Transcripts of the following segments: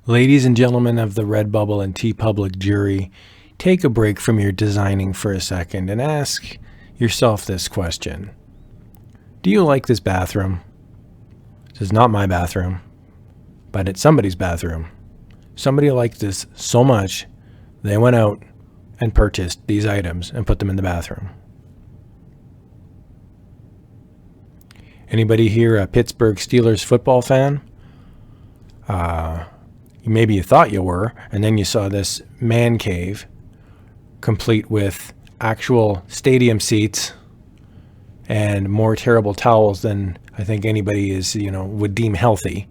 Ladies and gentlemen of the Redbubble and Teepublic jury, take a break from your designing for a second and ask yourself this question. Do you like this bathroom? This is not my bathroom, but it's somebody's bathroom. Somebody liked this so much, they went out and purchased these items and put them in the bathroom. Anybody here a Pittsburgh Steelers football fan? Maybe you thought you were, and then you saw this man cave complete with actual stadium seats and more terrible towels than I think anybody would deem healthy.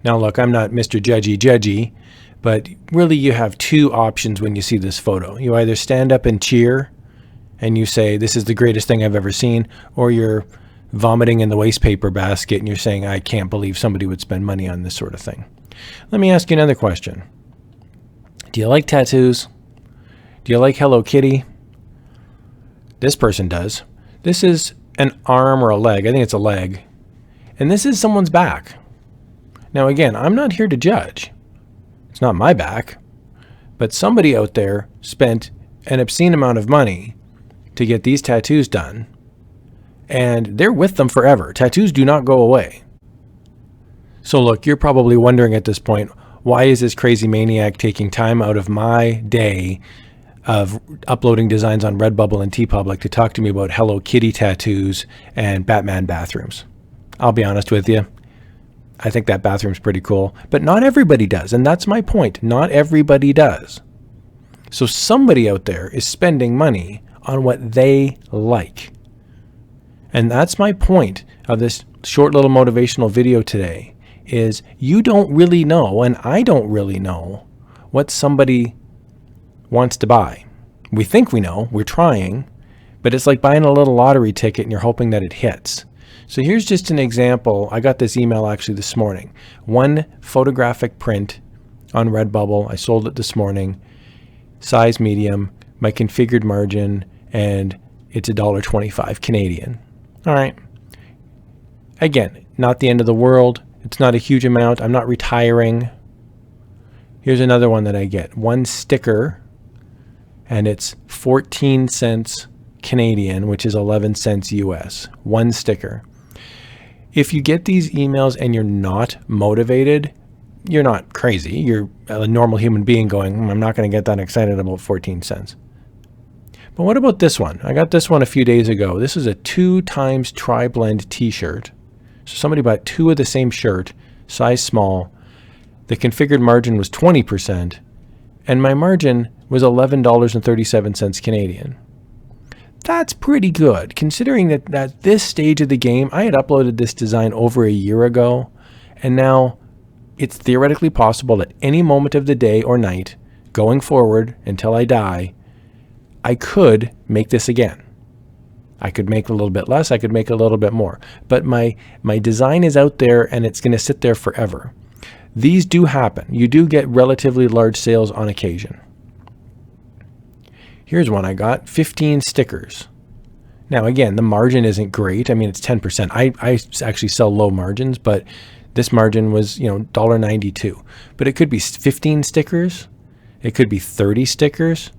Now look, I'm not Mr. Judgy, but really you have two options when you see this photo. You either stand up and cheer and you say, this is the greatest thing I've ever seen, or you're vomiting in the waste paper basket and you're saying, I can't believe somebody would spend money on this sort of thing. Let me ask you another question. Do you like tattoos? Do you like Hello Kitty? This person does. This is an arm or a leg. I think it's a leg. And this is someone's back. Now again, I'm not here to judge. It's not my back. But somebody out there spent an obscene amount of money to get these tattoos done. And they're with them forever. Tattoos do not go away. So look, you're probably wondering at this point, why is this crazy maniac taking time out of my day of uploading designs on Redbubble and Teepublic to talk to me about Hello Kitty tattoos and Batman bathrooms? I'll be honest with you. I think that bathroom's pretty cool, but not everybody does. And that's my point. Not everybody does. So somebody out there is spending money on what they like. And that's my point of this short little motivational video today, is you don't really know, and I don't really know, what somebody wants to buy. We think we know, we're trying, but it's like buying a little lottery ticket and you're hoping that it hits. So here's just an example. I got this email actually this morning. One photographic print on Redbubble. I sold it this morning. Size medium, my configured margin, and it's $1.25 Canadian. All right. Again, not the end of the world. It's not a huge amount. I'm not retiring. Here's another one that I get. One sticker, and it's 14 cents Canadian, which is 11 cents US. One sticker. If you get these emails and you're not motivated, you're not crazy. You're a normal human being going, I'm not going to get that excited about 14 cents. But what about this one? I got this one a few days ago. This is a 2x tri-blend t-shirt. So somebody bought two of the same shirt, size small. The configured margin was 20%, and my margin was $11.37 Canadian. That's pretty good, considering that at this stage of the game, I had uploaded this design over a year ago, and now it's theoretically possible at any moment of the day or night, going forward until I die, I could make this again. I could make a little bit less, I could make a little bit more. But my design is out there and it's going to sit there forever. These do happen. You do get relatively large sales on occasion. Here's one I got, 15 stickers. Now again, the margin isn't great. I mean, it's 10%. I actually sell low margins, but this margin was, $1.92. But it could be 15 stickers. It could be 30 stickers.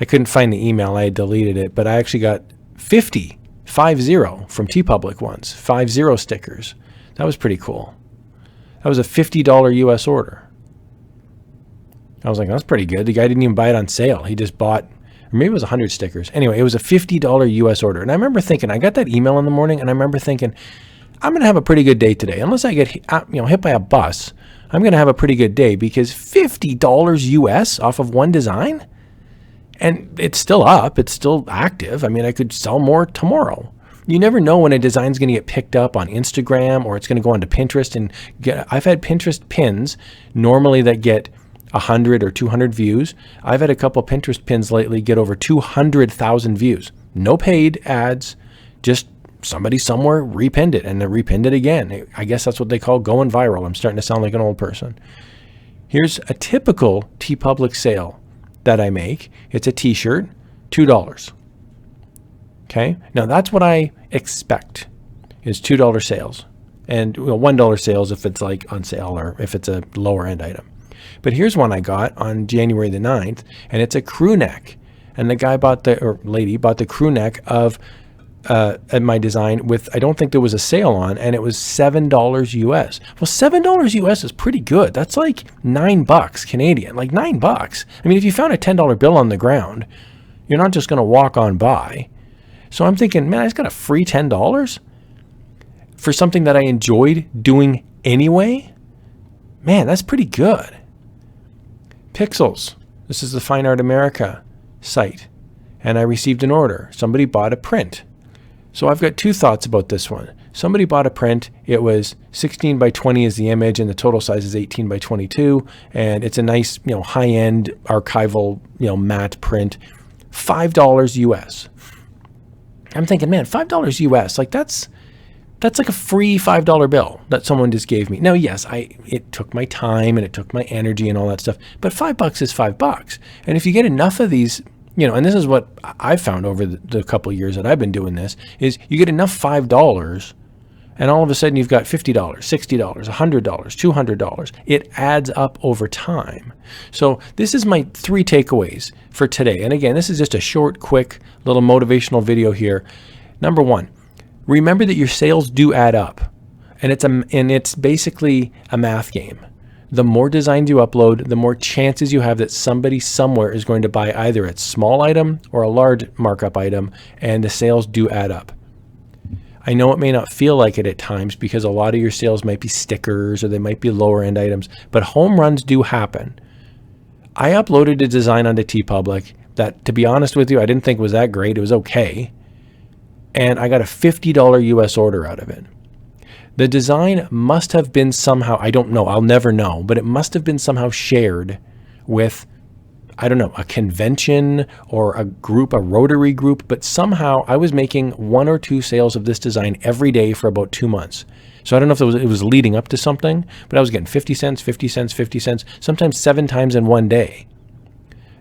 I couldn't find the email, I had deleted it, but I actually got 50 from Teepublic once, 50 stickers. That was pretty cool. That was a $50 US order. I was like, that's pretty good. The guy didn't even buy it on sale. He just bought, or maybe it was 100 stickers. Anyway, it was a $50 US order. And I remember thinking, I got that email in the morning and I remember thinking, I'm going to have a pretty good day today. Unless I get hit by a bus, I'm going to have a pretty good day because $50 US off of one design? And it's still up. It's still active. I mean, I could sell more tomorrow. You never know when a design's going to get picked up on Instagram or it's going to go onto Pinterest and I've had Pinterest pins normally that get 100 or 200 views. I've had a couple Pinterest pins lately get over 200,000 views. No paid ads, just somebody somewhere repinned it and they repinned it again. I guess that's what they call going viral. I'm starting to sound like an old person. Here's a typical Teepublic sale that I make. It's a t-shirt, $2. Okay. Now that's what I expect is $2 sales and $1 sales if it's like on sale or if it's a lower end item. But here's one I got on January the 9th, and it's a crew neck. And the guy or lady bought the crew neck of at my design with, I don't think there was a sale on, and it was $7 US. Well, $7 US is pretty good. That's like $9 Canadian, like $9. I mean, if you found a $10 bill on the ground, you're not just going to walk on by. So I'm thinking, man, I just got a free $10 for something that I enjoyed doing anyway. Man, that's pretty good. Pixels. This is the Fine Art America site. And I received an order. Somebody bought a print. So I've got two thoughts about this one. Somebody bought a print. It was 16 by 20 is the image, and the total size is 18 by 22. And it's a nice, high-end archival, matte print. $5 US. I'm thinking, man, $5 US, like that's like a free $5 bill that someone just gave me. Now, yes, it took my time and it took my energy and all that stuff, but $5 is $5. And if you get enough of these, and this is what I've found over the couple of years that I've been doing this, is you get enough $5 and all of a sudden you've got $50, $60, $100, $200. It adds up over time. So this is my 3 takeaways for today. And again, this is just a short, quick little motivational video here. Number 1, remember that your sales do add up, and it's basically a math game. The more designs you upload, the more chances you have that somebody somewhere is going to buy either a small item or a large markup item, and the sales do add up. I know it may not feel like it at times because a lot of your sales might be stickers or they might be lower end items, but home runs do happen. I uploaded a design onto Teepublic that, to be honest with you, I didn't think was that great. It was okay. And I got a $50 US order out of it. The design must have been somehow, I don't know, I'll never know, but it must have been somehow shared with, I don't know, a convention or a group, a Rotary group, but somehow I was making 1 or 2 sales of this design every day for about 2 months. So I don't know if it was leading up to something, but I was getting 50 cents, 50 cents, 50 cents, sometimes 7 times in one day.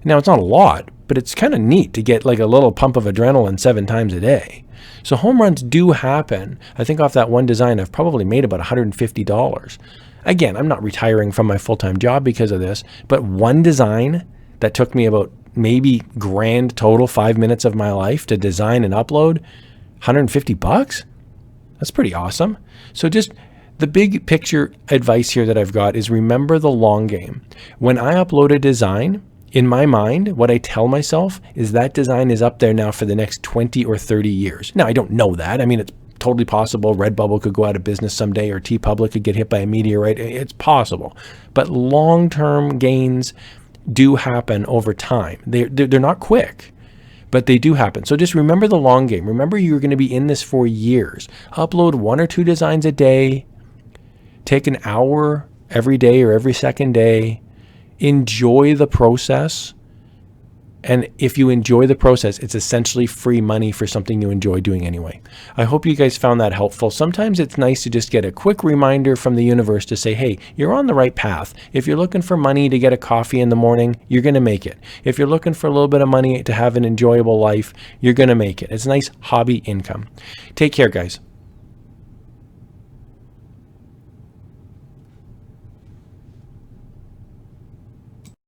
Now, it's not a lot, but it's kind of neat to get like a little pump of adrenaline 7 times a day. So home runs do happen. I think off that one design, I've probably made about $150. Again, I'm not retiring from my full-time job because of this, but one design that took me about maybe grand total 5 minutes of my life to design and upload, $150? That's pretty awesome. So just the big picture advice here that I've got is remember the long game. When I upload a design, in my mind, what I tell myself is that design is up there now for the next 20 or 30 years. Now, I don't know that. I mean, it's totally possible. Redbubble could go out of business someday, or Teepublic could get hit by a meteorite. It's possible. But long-term gains do happen over time. They're not quick, but they do happen. So just remember the long game. Remember you're going to be in this for years. Upload 1 or 2 designs a day. Take an hour every day or every second day. Enjoy the process. And if you enjoy the process, it's essentially free money for something you enjoy doing anyway. I hope you guys found that helpful. Sometimes it's nice to just get a quick reminder from the universe to say, hey, you're on the right path. If you're looking for money to get a coffee in the morning, you're going to make it. If you're looking for a little bit of money to have an enjoyable life, you're going to make it. It's a nice hobby income. Take care, guys.